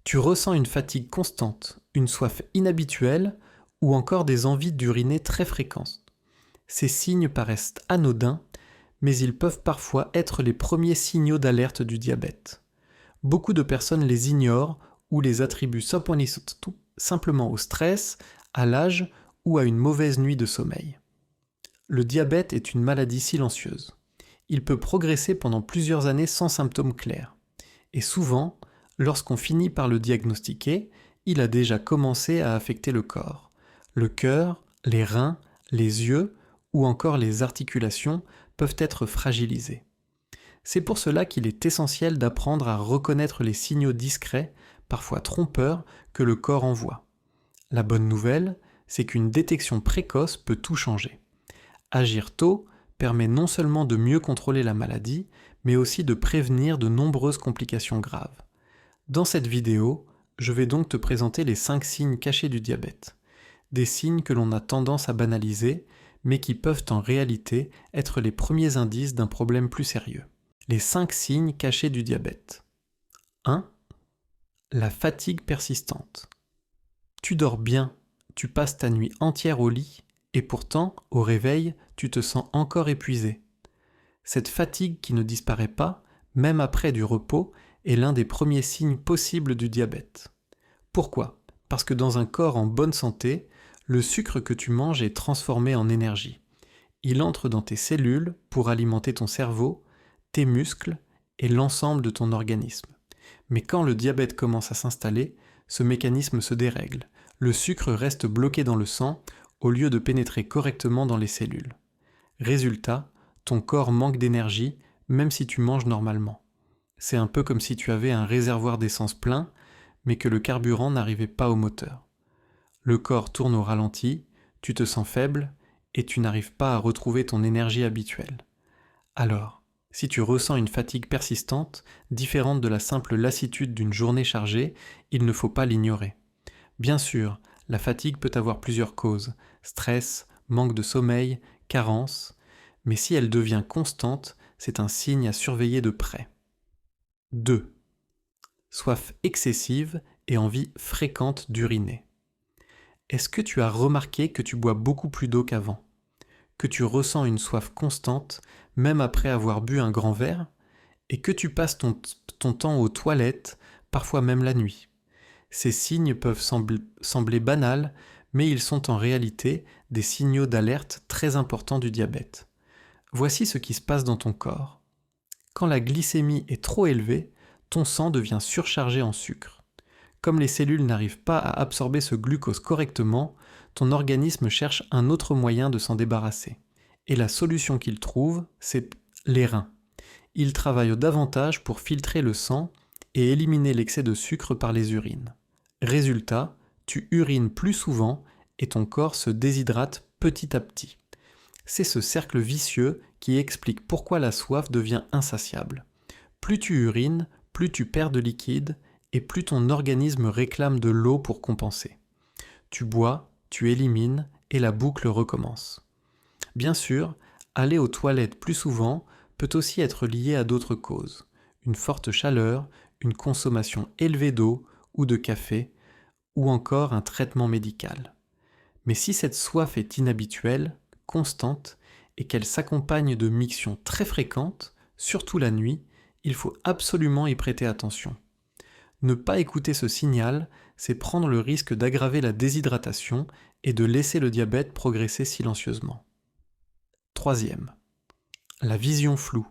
Tu ressens une fatigue constante, une soif inhabituelle ou encore des envies d'uriner très fréquentes. Ces signes paraissent anodins, mais ils peuvent parfois être les premiers signaux d'alerte du diabète. Beaucoup de personnes les ignorent ou les attribuent simplement au stress, à l'âge ou à une mauvaise nuit de sommeil. Le diabète est une maladie silencieuse. Il peut progresser pendant plusieurs années sans symptômes clairs. Et souvent, lorsqu'on finit par le diagnostiquer, il a déjà commencé à affecter le corps. Le cœur, les reins, les yeux ou encore les articulations peuvent être fragilisés. C'est pour cela qu'il est essentiel d'apprendre à reconnaître les signaux discrets, parfois trompeurs, que le corps envoie. La bonne nouvelle, c'est qu'une détection précoce peut tout changer. Agir tôt permet non seulement de mieux contrôler la maladie, mais aussi de prévenir de nombreuses complications graves. Dans cette vidéo, je vais donc te présenter les 5 signes cachés du diabète. Des signes que l'on a tendance à banaliser, mais qui peuvent en réalité être les premiers indices d'un problème plus sérieux. Les 5 signes cachés du diabète. 1. La fatigue persistante. Tu dors bien, tu passes ta nuit entière au lit, et pourtant, au réveil, tu te sens encore épuisé. Cette fatigue qui ne disparaît pas, même après du repos, est l'un des premiers signes possibles du diabète. Pourquoi ? Parce que dans un corps en bonne santé, le sucre que tu manges est transformé en énergie. Il entre dans tes cellules pour alimenter ton cerveau, tes muscles et l'ensemble de ton organisme. Mais quand le diabète commence à s'installer, ce mécanisme se dérègle. Le sucre reste bloqué dans le sang au lieu de pénétrer correctement dans les cellules. Résultat, ton corps manque d'énergie même si tu manges normalement. C'est un peu comme si tu avais un réservoir d'essence plein, mais que le carburant n'arrivait pas au moteur. Le corps tourne au ralenti, tu te sens faible et tu n'arrives pas à retrouver ton énergie habituelle. Alors, si tu ressens une fatigue persistante, différente de la simple lassitude d'une journée chargée, il ne faut pas l'ignorer. Bien sûr, la fatigue peut avoir plusieurs causes, stress, manque de sommeil, carence, mais si elle devient constante, c'est un signe à surveiller de près. 2. Soif excessive et envie fréquente d'uriner. Est-ce que tu as remarqué que tu bois beaucoup plus d'eau qu'avant ? Que tu ressens une soif constante, même après avoir bu un grand verre, et que tu passes ton temps aux toilettes, parfois même la nuit. Ces signes peuvent sembler banals, mais ils sont en réalité des signaux d'alerte très importants du diabète. Voici ce qui se passe dans ton corps. Quand la glycémie est trop élevée, ton sang devient surchargé en sucre. Comme les cellules n'arrivent pas à absorber ce glucose correctement, ton organisme cherche un autre moyen de s'en débarrasser. Et la solution qu'il trouve, c'est les reins. Ils travaillent davantage pour filtrer le sang et éliminer l'excès de sucre par les urines. Résultat, tu urines plus souvent et ton corps se déshydrate petit à petit. C'est ce cercle vicieux qui explique pourquoi la soif devient insatiable. Plus tu urines, plus tu perds de liquide et plus ton organisme réclame de l'eau pour compenser. Tu bois, tu élimines et la boucle recommence. Bien sûr, aller aux toilettes plus souvent peut aussi être lié à d'autres causes. Une forte chaleur, une consommation élevée d'eau ou de café, ou encore un traitement médical. Mais si cette soif est inhabituelle, constante, et qu'elle s'accompagne de mictions très fréquentes, surtout la nuit, il faut absolument y prêter attention. Ne pas écouter ce signal, c'est prendre le risque d'aggraver la déshydratation et de laisser le diabète progresser silencieusement. 3. La vision floue.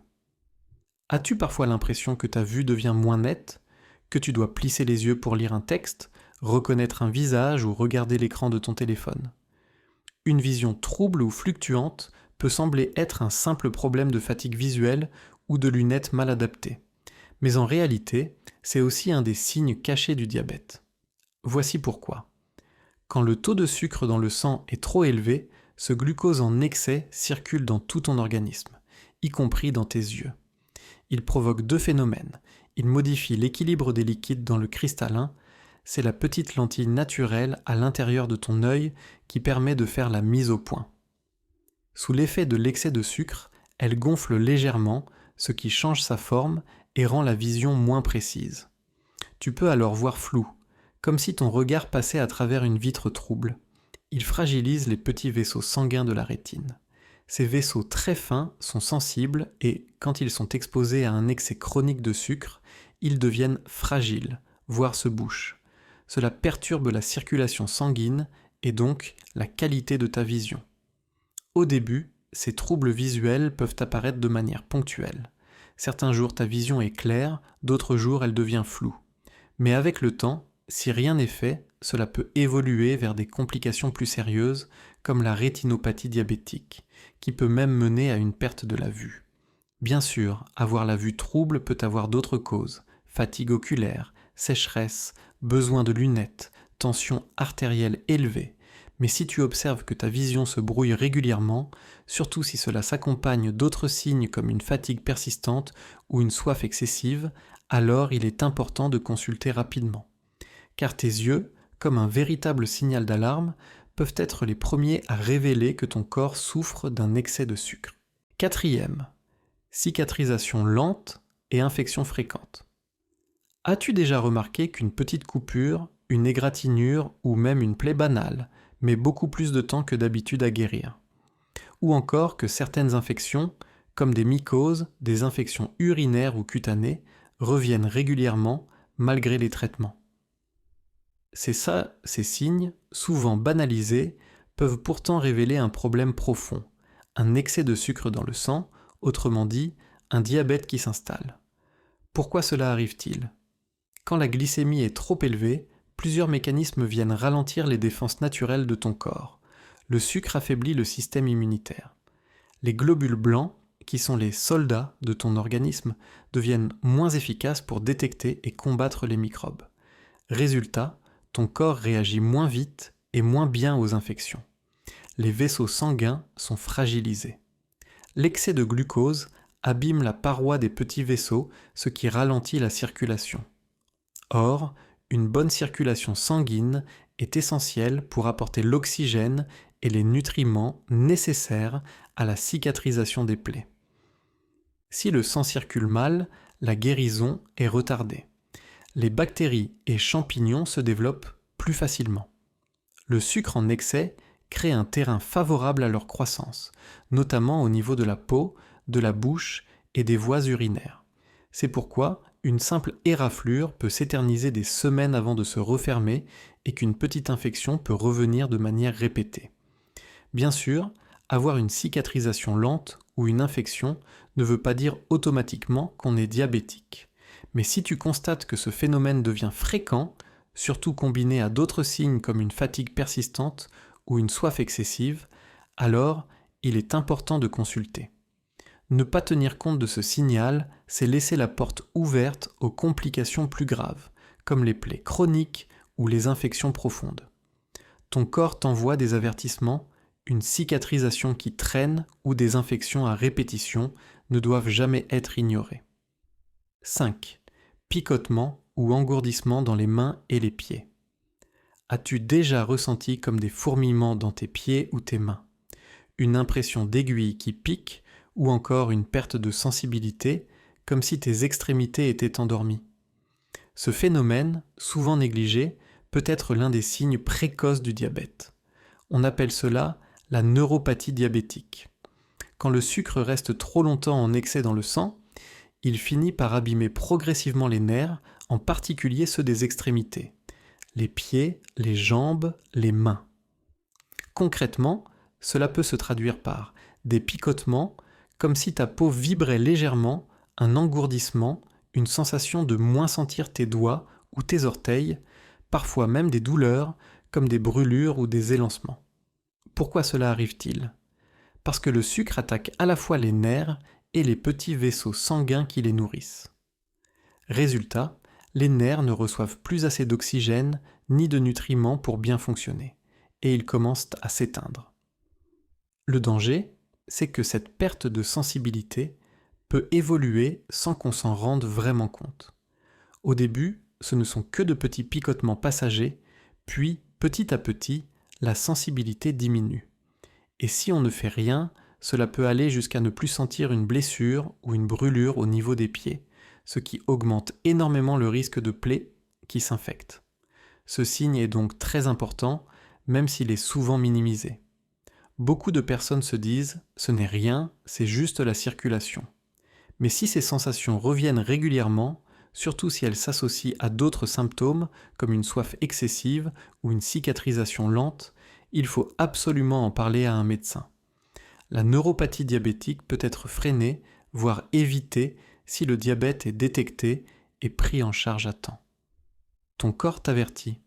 As-tu parfois l'impression que ta vue devient moins nette, que tu dois plisser les yeux pour lire un texte, reconnaître un visage ou regarder l'écran de ton téléphone ? Une vision trouble ou fluctuante peut sembler être un simple problème de fatigue visuelle ou de lunettes mal adaptées. Mais en réalité, c'est aussi un des signes cachés du diabète. Voici pourquoi. Quand le taux de sucre dans le sang est trop élevé, ce glucose en excès circule dans tout ton organisme, y compris dans tes yeux. Il provoque 2 phénomènes. Il modifie l'équilibre des liquides dans le cristallin. C'est la petite lentille naturelle à l'intérieur de ton œil qui permet de faire la mise au point. Sous l'effet de l'excès de sucre, elle gonfle légèrement, ce qui change sa forme et rend la vision moins précise. Tu peux alors voir flou, comme si ton regard passait à travers une vitre trouble. Il fragilise les petits vaisseaux sanguins de la rétine. Ces vaisseaux très fins sont sensibles et, quand ils sont exposés à un excès chronique de sucre, ils deviennent fragiles, voire se bouchent. Cela perturbe la circulation sanguine et donc la qualité de ta vision. Au début, ces troubles visuels peuvent apparaître de manière ponctuelle. Certains jours ta vision est claire, d'autres jours elle devient floue. Mais avec le temps, si rien n'est fait, cela peut évoluer vers des complications plus sérieuses comme la rétinopathie diabétique, qui peut même mener à une perte de la vue. Bien sûr, avoir la vue trouble peut avoir d'autres causes, fatigue oculaire, sécheresse, besoin de lunettes, tension artérielle élevée. Mais si tu observes que ta vision se brouille régulièrement, surtout si cela s'accompagne d'autres signes comme une fatigue persistante ou une soif excessive, alors il est important de consulter rapidement. Car tes yeux, comme un véritable signal d'alarme, peuvent être les premiers à révéler que ton corps souffre d'un excès de sucre. 4e, cicatrisation lente et infection fréquente. As-tu déjà remarqué qu'une petite coupure, une égratignure ou même une plaie banale met beaucoup plus de temps que d'habitude à guérir? Ou encore que certaines infections, comme des mycoses, des infections urinaires ou cutanées, reviennent régulièrement malgré les traitements? Ces signes, souvent banalisés, peuvent pourtant révéler un problème profond, un excès de sucre dans le sang, autrement dit, un diabète qui s'installe. Pourquoi cela arrive-t-il? Quand la glycémie est trop élevée, plusieurs mécanismes viennent ralentir les défenses naturelles de ton corps. Le sucre affaiblit le système immunitaire. Les globules blancs, qui sont les soldats de ton organisme, deviennent moins efficaces pour détecter et combattre les microbes. Résultat, ton corps réagit moins vite et moins bien aux infections. Les vaisseaux sanguins sont fragilisés. L'excès de glucose abîme la paroi des petits vaisseaux, ce qui ralentit la circulation. Or, une bonne circulation sanguine est essentielle pour apporter l'oxygène et les nutriments nécessaires à la cicatrisation des plaies. Si le sang circule mal, la guérison est retardée. Les bactéries et champignons se développent plus facilement. Le sucre en excès crée un terrain favorable à leur croissance, notamment au niveau de la peau, de la bouche et des voies urinaires. C'est pourquoi une simple éraflure peut s'éterniser des semaines avant de se refermer et qu'une petite infection peut revenir de manière répétée. Bien sûr, avoir une cicatrisation lente ou une infection ne veut pas dire automatiquement qu'on est diabétique. Mais si tu constates que ce phénomène devient fréquent, surtout combiné à d'autres signes comme une fatigue persistante ou une soif excessive, alors il est important de consulter. Ne pas tenir compte de ce signal, c'est laisser la porte ouverte aux complications plus graves, comme les plaies chroniques ou les infections profondes. Ton corps t'envoie des avertissements, une cicatrisation qui traîne ou des infections à répétition ne doivent jamais être ignorées. 5. Picotement ou engourdissement dans les mains et les pieds. As-tu déjà ressenti comme des fourmillements dans tes pieds ou tes mains? Une impression d'aiguille qui pique ou encore une perte de sensibilité, comme si tes extrémités étaient endormies? Ce phénomène, souvent négligé, peut être l'un des signes précoces du diabète. On appelle cela la neuropathie diabétique. Quand le sucre reste trop longtemps en excès dans le sang, il finit par abîmer progressivement les nerfs, en particulier ceux des extrémités, les pieds, les jambes, les mains. Concrètement, cela peut se traduire par des picotements, comme si ta peau vibrait légèrement, un engourdissement, une sensation de moins sentir tes doigts ou tes orteils, parfois même des douleurs, comme des brûlures ou des élancements. Pourquoi cela arrive-t-il? Parce que le sucre attaque à la fois les nerfs et les petits vaisseaux sanguins qui les nourrissent. Résultat, les nerfs ne reçoivent plus assez d'oxygène ni de nutriments pour bien fonctionner, et ils commencent à s'éteindre. Le danger, c'est que cette perte de sensibilité peut évoluer sans qu'on s'en rende vraiment compte. Au début, ce ne sont que de petits picotements passagers, puis, petit à petit, la sensibilité diminue. Et si on ne fait rien, cela peut aller jusqu'à ne plus sentir une blessure ou une brûlure au niveau des pieds, ce qui augmente énormément le risque de plaies qui s'infecte. Ce signe est donc très important, même s'il est souvent minimisé. Beaucoup de personnes se disent « ce n'est rien, c'est juste la circulation ». Mais si ces sensations reviennent régulièrement, surtout si elles s'associent à d'autres symptômes comme une soif excessive ou une cicatrisation lente, il faut absolument en parler à un médecin. La neuropathie diabétique peut être freinée, voire évitée, si le diabète est détecté et pris en charge à temps. Ton corps t'avertit.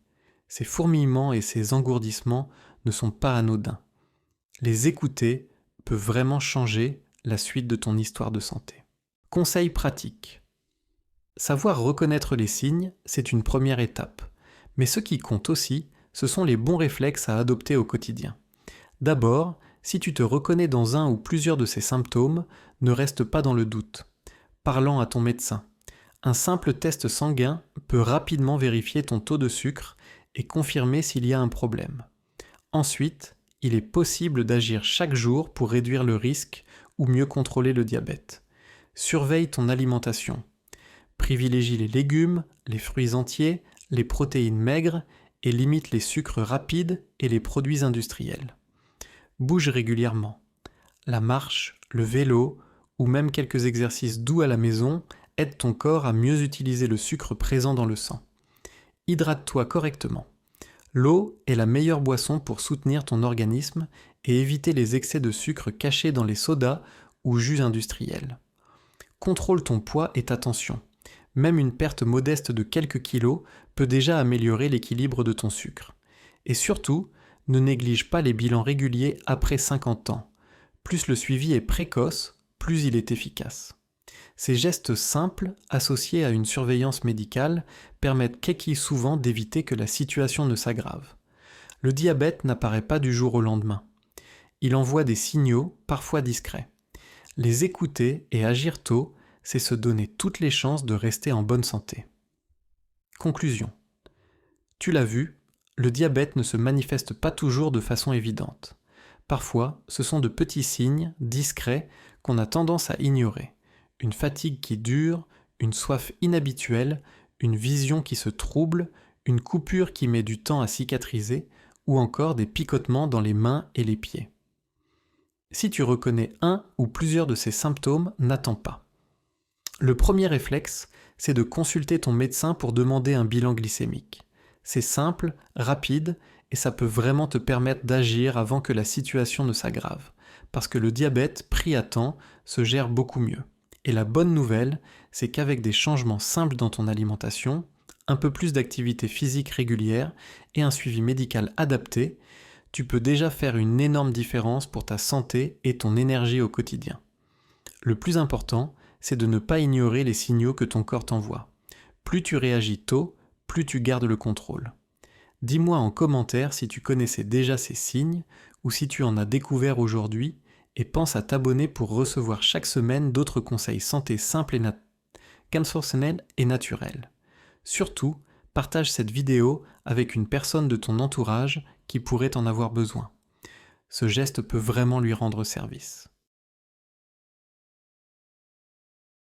Ces fourmillements et ces engourdissements ne sont pas anodins. Les écouter peut vraiment changer la suite de ton histoire de santé. Conseil pratique. Savoir reconnaître les signes, c'est une première étape. Mais ce qui compte aussi, ce sont les bons réflexes à adopter au quotidien. D'abord, si tu te reconnais dans un ou plusieurs de ces symptômes, ne reste pas dans le doute. Parlant à ton médecin. Un simple test sanguin peut rapidement vérifier ton taux de sucre et confirmer s'il y a un problème. Ensuite, il est possible d'agir chaque jour pour réduire le risque ou mieux contrôler le diabète. Surveille ton alimentation. Privilégie les légumes, les fruits entiers, les protéines maigres et limite les sucres rapides et les produits industriels. Bouge régulièrement. La marche, le vélo ou même quelques exercices doux à la maison aident ton corps à mieux utiliser le sucre présent dans le sang. Hydrate-toi correctement. L'eau est la meilleure boisson pour soutenir ton organisme et éviter les excès de sucre cachés dans les sodas ou jus industriels. Contrôle ton poids et ta tension. Même une perte modeste de quelques kilos peut déjà améliorer l'équilibre de ton sucre. Et surtout, ne néglige pas les bilans réguliers après 50 ans. Plus le suivi est précoce, plus il est efficace. Ces gestes simples, associés à une surveillance médicale, permettent souvent d'éviter que la situation ne s'aggrave. Le diabète n'apparaît pas du jour au lendemain. Il envoie des signaux, parfois discrets. Les écouter et agir tôt, c'est se donner toutes les chances de rester en bonne santé. Conclusion. Tu l'as vu, le diabète ne se manifeste pas toujours de façon évidente. Parfois, ce sont de petits signes, discrets, qu'on a tendance à ignorer. Une fatigue qui dure, une soif inhabituelle, une vision qui se trouble, une coupure qui met du temps à cicatriser, ou encore des picotements dans les mains et les pieds. Si tu reconnais un ou plusieurs de ces symptômes, n'attends pas. Le premier réflexe, c'est de consulter ton médecin pour demander un bilan glycémique. C'est simple, rapide, et ça peut vraiment te permettre d'agir avant que la situation ne s'aggrave, parce que le diabète, pris à temps, se gère beaucoup mieux. Et la bonne nouvelle, c'est qu'avec des changements simples dans ton alimentation, un peu plus d'activité physique régulière et un suivi médical adapté, tu peux déjà faire une énorme différence pour ta santé et ton énergie au quotidien. Le plus important, c'est de ne pas ignorer les signaux que ton corps t'envoie. Plus tu réagis tôt, plus tu gardes le contrôle. Dis-moi en commentaire si tu connaissais déjà ces signes ou si tu en as découvert aujourd'hui et pense à t'abonner pour recevoir chaque semaine d'autres conseils santé simples et naturels. Surtout, partage cette vidéo avec une personne de ton entourage qui pourrait en avoir besoin. Ce geste peut vraiment lui rendre service.